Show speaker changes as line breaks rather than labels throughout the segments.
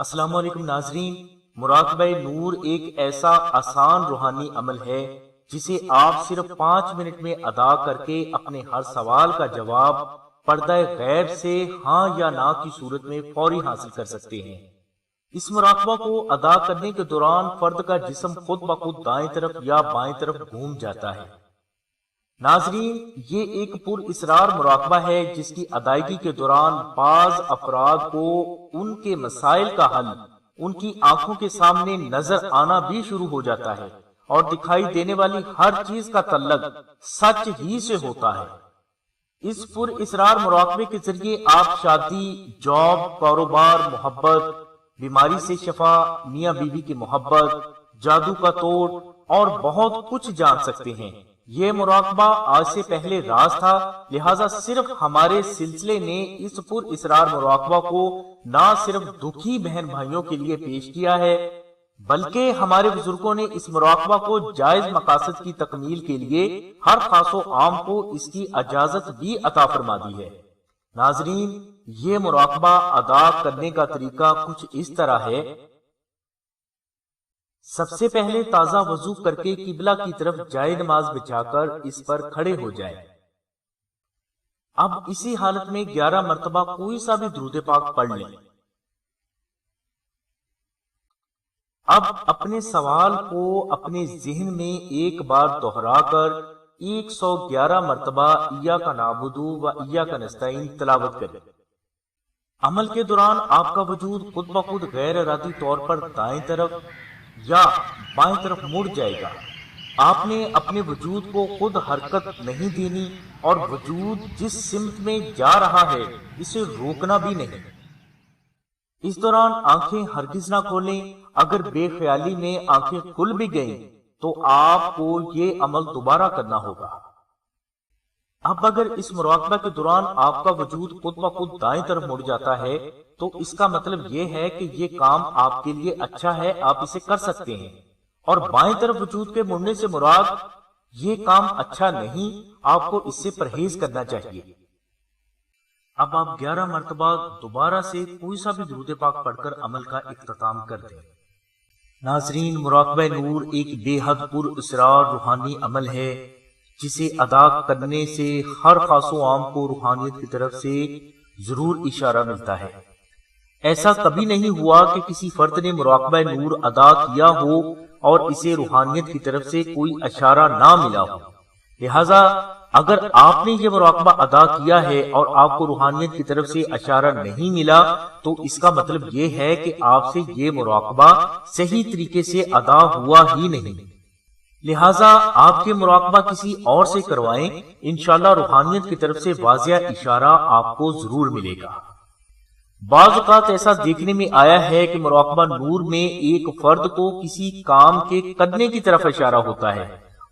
السلام علیکم ناظرین، مراقبہ نور ایک ایسا آسان روحانی عمل ہے جسے آپ صرف 5 منٹ میں ادا کر کے اپنے ہر سوال کا جواب پردہ غیب سے ہاں یا نہ کی صورت میں فوری حاصل کر سکتے ہیں۔ اس مراقبہ کو ادا کرنے کے دوران فرد کا جسم خود بخود دائیں طرف یا بائیں طرف گھوم جاتا ہے۔ ناظرین، یہ ایک پر اسرار مراقبہ ہے جس کی ادائیگی کے دوران بعض افراد کو ان کے مسائل کا حل ان کی آنکھوں کے سامنے نظر آنا بھی شروع ہو جاتا ہے اور دکھائی دینے والی ہر چیز کا تعلق سچ ہی سے ہوتا ہے۔ اس پر اسرار مراقبے کے ذریعے آپ شادی، جاب، کاروبار، محبت، بیماری سے شفا، میاں بیوی کی محبت، جادو کا توڑ اور بہت کچھ جان سکتے ہیں۔ یہ مراقبہ آج سے پہلے راز تھا، لہٰذا صرف ہمارے سلسلے نے اس پر اسرار مراقبہ کو نہ صرف دکھی بہن بھائیوں کے لیے پیش کیا ہے بلکہ ہمارے بزرگوں نے اس مراقبہ کو جائز مقاصد کی تکمیل کے لیے ہر خاص و عام کو اس کی اجازت بھی عطا فرما دی ہے۔ ناظرین، یہ مراقبہ ادا کرنے کا طریقہ کچھ اس طرح ہے۔ سب سے پہلے تازہ وضو کر کے قبلہ کی طرف جائے نماز بچھا کر اس پر کھڑے ہو جائے۔ اب اسی حالت میں 11 مرتبہ کوئی سا بھی درود پاک پڑھ لیں۔ اب اپنے سوال کو اپنے ذہن میں ایک بار دہرا کر 111 مرتبہ ایاک نعبد و ایاک نستعین تلاوت کریں۔ عمل کے دوران آپ کا وجود خود بخود غیر ارادی طور پر دائیں طرف یا بائیں طرف مڑ جائے گا۔ آپ نے اپنے وجود کو خود حرکت نہیں دینی اور وجود جس سمت میں جا رہا ہے اسے روکنا بھی نہیں۔ اس دوران آنکھیں ہرگز نہ کھولیں۔ اگر بے خیالی میں آنکھیں کھل بھی گئیں تو آپ کو یہ عمل دوبارہ کرنا ہوگا۔ اب اگر اس مراقبہ کے دوران آپ کا وجود خود بخود دائیں طرف مڑ جاتا ہے تو اس کا مطلب یہ ہے کہ یہ کام آپ کے لیے اچھا ہے، آپ اسے کر سکتے ہیں، اور بائیں طرف وجود کے مڑنے سے مراد یہ کام اچھا نہیں، آپ کو اس سے پرہیز کرنا چاہیے۔ اب آپ 11 مرتبہ دوبارہ سے کوئی سا بھی درود پاک پڑھ کر عمل کا اختتام کر دیں۔ ناظرین، مراقبہ نور ایک بے حد پر اسرار روحانی عمل ہے جسے ادا کرنے سے ہر خاص و عام کو روحانیت کی طرف سے ضرور اشارہ ملتا ہے۔ ایسا کبھی نہیں ہوا کہ کسی فرد نے مراقبہ نور ادا کیا ہو اور اسے روحانیت کی طرف سے کوئی اشارہ نہ ملا ہو۔ لہذا اگر آپ نے یہ مراقبہ ادا کیا ہے اور آپ کو روحانیت کی طرف سے اشارہ نہیں ملا تو اس کا مطلب یہ ہے کہ آپ سے یہ مراقبہ صحیح طریقے سے ادا ہوا ہی نہیں۔ لہذا آپ کے مراقبہ کسی اور سے کروائیں، انشاءاللہ روحانیت کی طرف سے واضح اشارہ آپ کو ضرور ملے گا۔ بعض اوقات ایسا دیکھنے میں آیا ہے کہ مراقبہ نور میں ایک فرد کو کسی کام کے کرنے کی طرف اشارہ ہوتا ہے،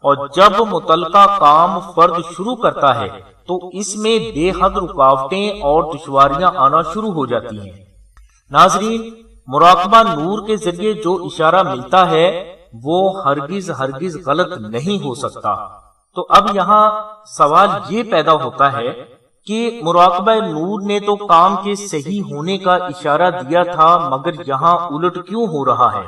اور جب متعلقہ کام فرد شروع کرتا ہے تو اس میں بے حد رکاوٹیں اور دشواریاں آنا شروع ہو جاتی ہیں۔ ناظرین، مراقبہ نور کے ذریعے جو اشارہ ملتا ہے وہ ہرگز غلط نہیں ہو سکتا۔ تو اب یہاں سوال یہ پیدا ہوتا ہے کہ مراقبہ نور نے تو کام کے صحیح ہونے کا اشارہ دیا تھا، مگر یہاں الٹ کیوں ہو رہا ہے؟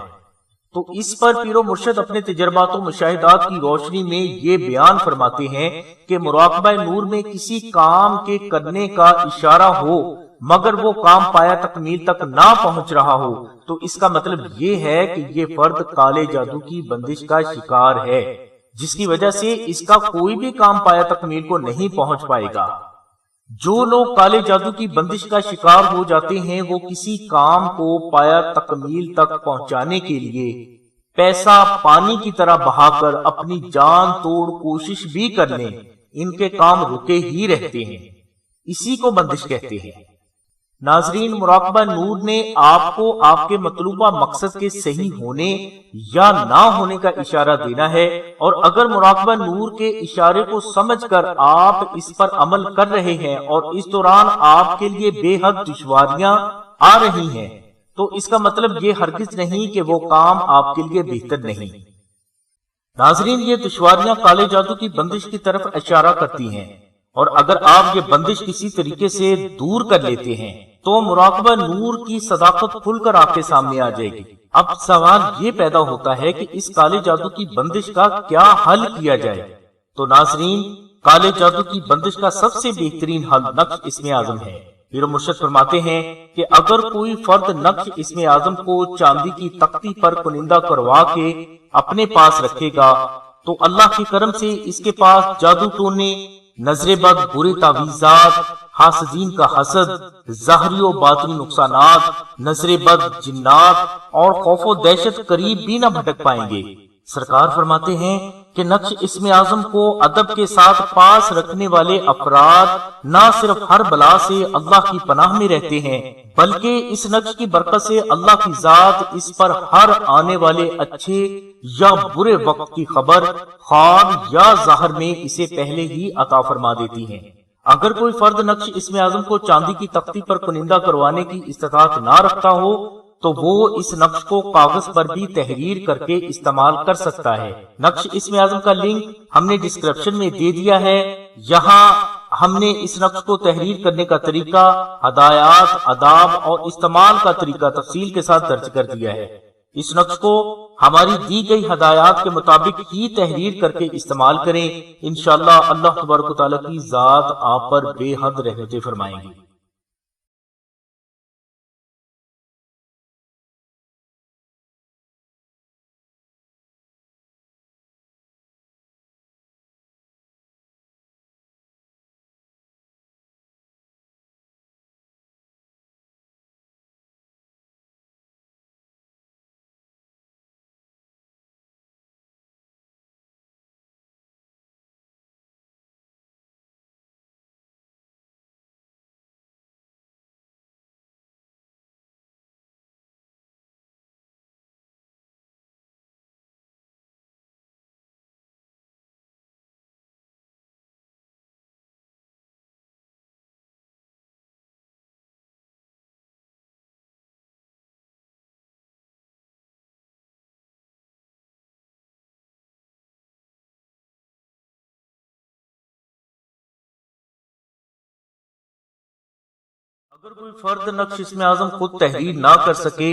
تو اس پر پیر و مرشد اپنے تجربات و مشاہدات کی روشنی میں یہ بیان فرماتے ہیں کہ مراقبہ نور میں کسی کام کے کرنے کا اشارہ ہو مگر وہ کام پایا تکمیل تک نہ پہنچ رہا ہو تو اس کا مطلب یہ ہے کہ یہ فرد کالے جادو کی بندش کا شکار ہے، جس کی وجہ سے اس کا کوئی بھی کام پایا تکمیل کو نہیں پہنچ پائے گا۔ جو لوگ کالے جادو کی بندش کا شکار ہو جاتے ہیں وہ کسی کام کو پایا تکمیل تک پہنچانے کے لیے پیسہ پانی کی طرح بہا کر اپنی جان توڑ کوشش بھی کر لیں، ان کے کام رکے ہی رہتے ہیں۔ اسی کو بندش کہتے ہیں۔ ناظرین، مراقبہ نور نے آپ کو آپ کے مطلوبہ مقصد کے صحیح ہونے یا نہ ہونے کا اشارہ دینا ہے، اور اگر مراقبہ نور کے اشارے کو سمجھ کر آپ اس پر عمل کر رہے ہیں اور اس دوران آپ کے لیے بے حد دشواریاں آ رہی ہیں تو اس کا مطلب یہ ہرگز نہیں کہ وہ کام آپ کے لیے بہتر نہیں۔ ناظرین، یہ دشواریاں کالے جادو کی بندش کی طرف اشارہ کرتی ہیں، اور اگر آپ یہ بندش کسی طریقے سے دور کر لیتے ہیں تو مراقبہ نور کی صداقت کھل کر آپ کے سامنے آ جائے گی۔ اب سوال یہ پیدا ہوتا ہے کہ اس کالے جادو کی بندش کا کیا حل کیا جائے؟ تو ناظرین، کالے جادو کی بندش کا سب سے بہترین حل نقش اسم اعظم ہے۔ پیر و مرشد فرماتے ہیں کہ اگر کوئی فرد نقش اسم اعظم کو چاندی کی تختی پر کنندہ کروا کے اپنے پاس رکھے گا تو اللہ کے کرم سے اس کے پاس جادو ٹونے، نظر بد، برے تعویذات، حاسدین کا حسد، ظاہری و باطنی نقصانات، نظر بد، جنات اور خوف و دہشت قریب بھی نہ بھٹک پائیں گے۔ سرکار فرماتے ہیں کہ نقش اسم اعظم کو ادب کے ساتھ پاس رکھنے والے افراد نہ صرف ہر بلا سے اللہ کی پناہ میں رہتے ہیں بلکہ اس نقش کی برکت سے اللہ کی ذات اس پر ہر آنے والے اچھے یا برے وقت کی خبر خواب یا ظاہر میں اسے پہلے ہی عطا فرما دیتی ہیں۔ اگر کوئی فرد نقش اسم اعظم کو چاندی کی تختی پر کنندہ کروانے کی استطاعت نہ رکھتا ہو تو وہ اس نقش کو کاغذ پر بھی تحریر کر کے استعمال کر سکتا ہے۔ نقش اسم اعظم کا لنک ہم نے ڈسکرپشن میں دے دیا ہے۔ یہاں ہم نے اس نقش کو تحریر کرنے کا طریقہ، ہدایات، آداب اور استعمال کا طریقہ تفصیل کے ساتھ درج کر دیا ہے۔ اس نقش کو ہماری دی گئی ہدایات کے مطابق ہی تحریر کر کے استعمال کریں، انشاءاللہ اللہ تبارک و تعالیٰ کی ذات آپ پر بے حد رحمتیں فرمائیں گی۔ اگر کوئی فرد نقش اسم اعظم خود تحریر نہ کر سکے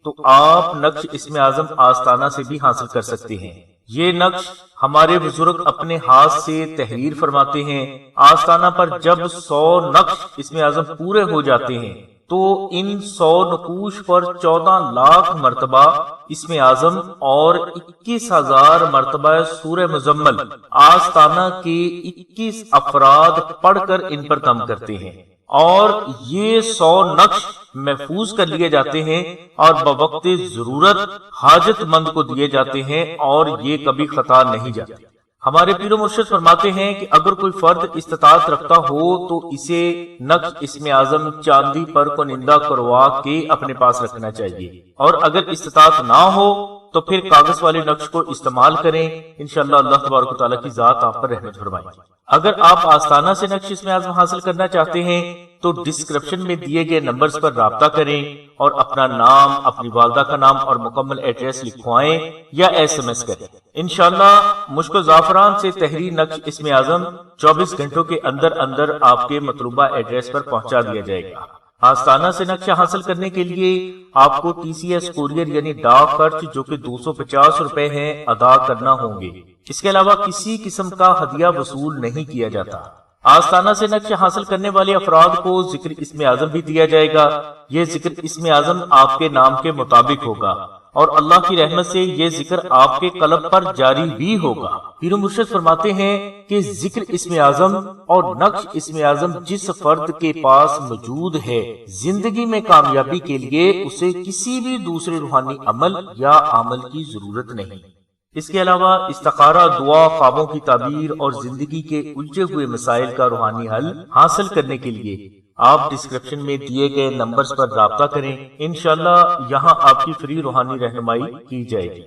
تو آپ نقش اسم اعظم آستانہ سے بھی حاصل کر سکتے ہیں۔ یہ نقش ہمارے بزرگ اپنے ہاتھ سے تحریر فرماتے ہیں۔ آستانہ پر جب 100 نقش اسم اعظم پورے ہو جاتے ہیں تو ان 100 نقوش پر 14 لاکھ مرتبہ اسم اعظم اور 21,000 مرتبہ سورہ مزمل آستانہ کے 21 افراد پڑھ کر ان پر دم کرتے ہیں، اور یہ 100 نقش محفوظ کر لیے جاتے ہیں اور بوقت ضرورت حاجت مند کو دیے جاتے ہیں، اور یہ کبھی خطا نہیں جاتے۔ ہمارے پیر و مرشد فرماتے ہیں کہ اگر کوئی فرد استطاعت رکھتا ہو تو اسے نقش اسم اعظم چاندی پر کنندہ کروا کے اپنے پاس رکھنا چاہیے، اور اگر استطاعت نہ ہو تو پھر کاغذ والے نقش کو استعمال کریں، انشاءاللہ اللہ تبارک و تعالیٰ کی ذات آپ پر رحمت فرمائے گی۔ اگر آپ آستانہ سے نقش اسم اعظم حاصل کرنا چاہتے ہیں تو ڈسکرپشن میں دیے گئے نمبرز پر رابطہ کریں اور اپنا نام، اپنی والدہ کا نام اور مکمل ایڈریس لکھوائیں یا SMS کریں۔ انشاءاللہ مشک و زعفران سے تحریر نقش اسم اعظم 24 گھنٹوں کے اندر اندر آپ کے مطلوبہ ایڈریس پر پہنچا دیا جائے گا۔ آستانہ سے نقشہ حاصل کرنے کے لیے آپ کو TCS کوریئر یعنی ڈاک خرچ جو کہ 250 روپے ہیں ادا کرنا ہوں گے۔ اس کے علاوہ کسی قسم کا ہدیہ وصول نہیں کیا جاتا۔ آستانہ سے نقشہ حاصل کرنے والے افراد کو ذکر اسم اعظم بھی دیا جائے گا۔ یہ ذکر اسم اعظم آپ کے نام کے مطابق ہوگا اور اللہ کی رحمت سے یہ ذکر آپ کے قلب پر جاری بھی ہوگا۔ پیر و مرشد فرماتے ہیں کہ ذکر اسم اعظم اور نقش اسم اعظم جس فرد کے پاس موجود ہے، زندگی میں کامیابی کے لیے اسے کسی بھی دوسرے روحانی عمل یا عمل کی ضرورت نہیں۔ اس کے علاوہ استخارہ، دعا، خوابوں کی تعبیر اور زندگی کے الجھے ہوئے مسائل کا روحانی حل حاصل کرنے کے لیے آپ ڈسکرپشن میں دیے گئے نمبرز پر رابطہ کریں، انشاءاللہ یہاں آپ کی فری روحانی رہنمائی کی جائے گی۔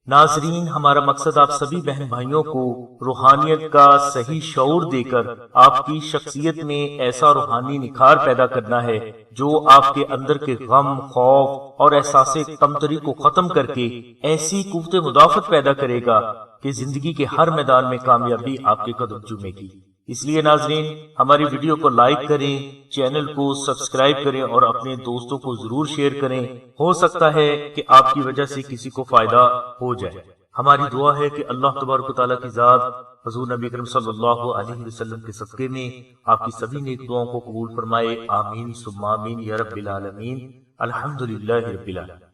ناظرین، ہمارا مقصد آپ سبھی بہن بھائیوں کو روحانیت کا صحیح شعور دے کر آپ کی شخصیت میں ایسا روحانی نکھار پیدا کرنا ہے جو آپ کے اندر کے غم، خوف اور احساس کمتری کو ختم کر کے ایسی قوت مدافعت پیدا کرے گا کہ زندگی کے ہر میدان میں کامیابی آپ کے قدم چومے گی۔ اس لیے ناظرین ہماری ویڈیو کو لائک کریں، چینل کو سبسکرائب کریں اور اپنے دوستوں کو ضرور شیئر کریں، ہو سکتا ہے کہ آپ کی وجہ سے کسی کو فائدہ ہو جائے۔ ہماری دعا ہے کہ اللہ تبارک و تعالیٰ کی ذات حضور نبی کریم صلی اللہ علیہ وسلم کے صدقے میں آپ کی سبھی نیک دعاؤں کو قبول فرمائے، آمین ثم آمین یا رب العالمین، الحمدللہ رب العالمین۔